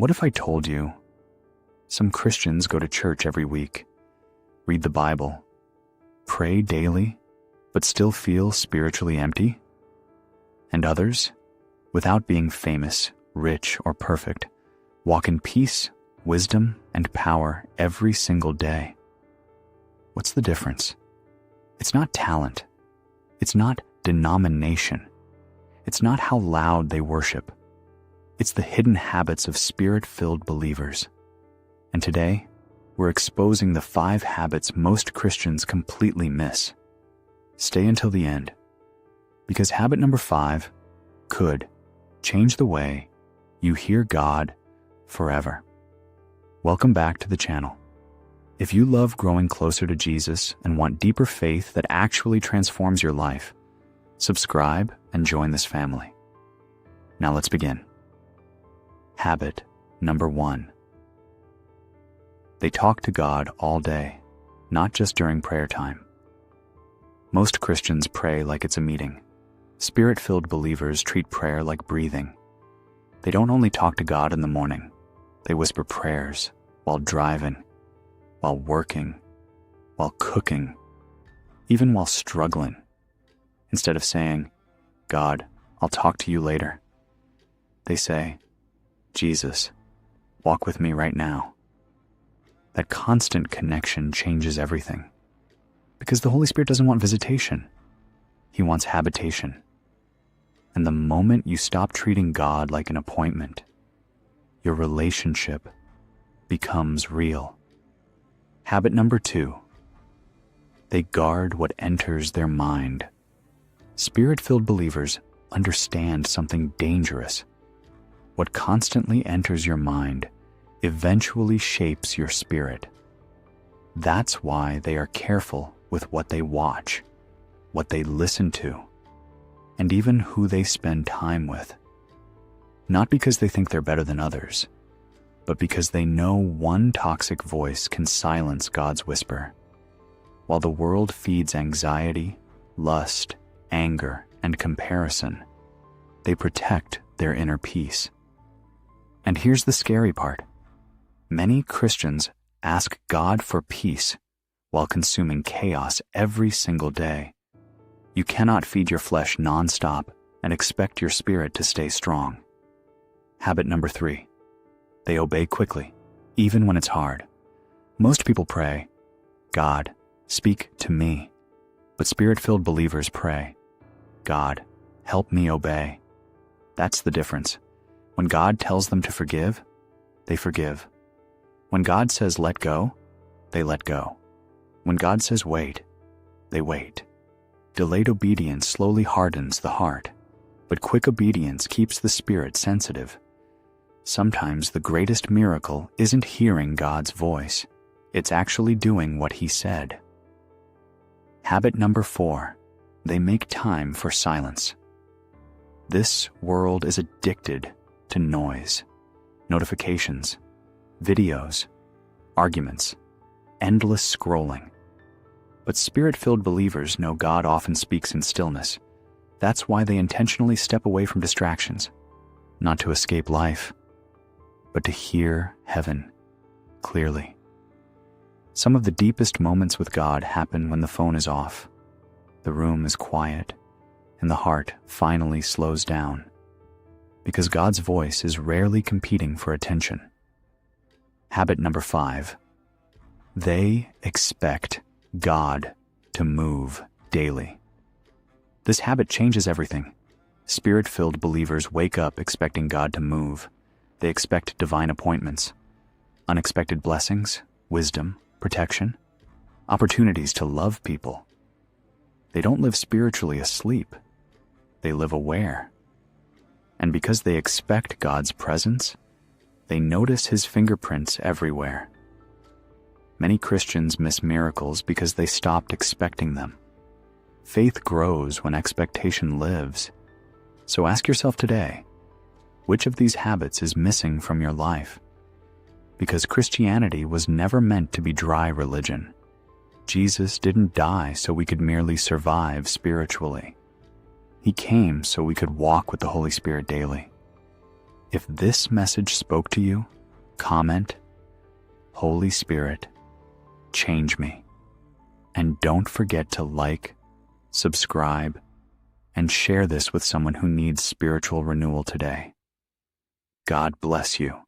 What if I told you some Christians go to church every week, read the Bible, pray daily, but still feel spiritually empty? And others, without being famous, rich, or perfect, walk in peace, wisdom, and power every single day. What's the difference? It's not talent. It's not denomination. It's not how loud they worship. It's the hidden habits of spirit-filled believers. And today, we're exposing the 5 habits most Christians completely miss. Stay until the end, because habit number 5 could change the way you hear God forever. Welcome back to the channel. If you love growing closer to Jesus and want deeper faith that actually transforms your life, subscribe and join this family. Now let's begin. Habit number 1. They talk to God all day, not just during prayer time. Most Christians pray like it's a meeting. Spirit-filled believers treat prayer like breathing. They don't only talk to God in the morning, they whisper prayers while driving, while working, while cooking, even while struggling. Instead of saying, "God, I'll talk to you later," they say, "Jesus, walk with me right now." That constant connection changes everything. Because the Holy Spirit doesn't want visitation. He wants habitation. And the moment you stop treating God like an appointment, your relationship becomes real. Habit number 2. They guard what enters their mind. Spirit-filled believers understand something dangerous. What constantly enters your mind eventually shapes your spirit. That's why they are careful with what they watch, what they listen to, and even who they spend time with. Not because they think they're better than others, but because they know one toxic voice can silence God's whisper. While the world feeds anxiety, lust, anger, and comparison, they protect their inner peace. And here's the scary part. Many Christians ask God for peace while consuming chaos every single day. You cannot feed your flesh nonstop and expect your spirit to stay strong. Habit number 3. They obey quickly, even when it's hard. Most people pray, "God, speak to me." But spirit-filled believers pray, "God, help me obey." That's the difference. When God tells them to forgive, they forgive. When God says let go, they let go. When God says wait, they wait. Delayed obedience slowly hardens the heart, but quick obedience keeps the spirit sensitive. Sometimes the greatest miracle isn't hearing God's voice. It's actually doing what He said. Habit number 4. They make time for silence. This world is addicted to noise, notifications, videos, arguments, endless scrolling. But spirit-filled believers know God often speaks in stillness. That's why they intentionally step away from distractions, not to escape life, but to hear heaven clearly. Some of the deepest moments with God happen when the phone is off, the room is quiet, and the heart finally slows down, because God's voice is rarely competing for attention. Habit number 5. They expect God to move daily. This habit changes everything. Spirit-filled believers wake up expecting God to move. They expect divine appointments, unexpected blessings, wisdom, protection, opportunities to love people. They don't live spiritually asleep. They live aware. And because they expect God's presence, they notice His fingerprints everywhere. Many Christians miss miracles because they stopped expecting them. Faith grows when expectation lives. So ask yourself today, which of these habits is missing from your life? Because Christianity was never meant to be dry religion. Jesus didn't die so we could merely survive spiritually. He came so we could walk with the Holy Spirit daily. If this message spoke to you, comment, "Holy Spirit, change me." And don't forget to like, subscribe, and share this with someone who needs spiritual renewal today. God bless you.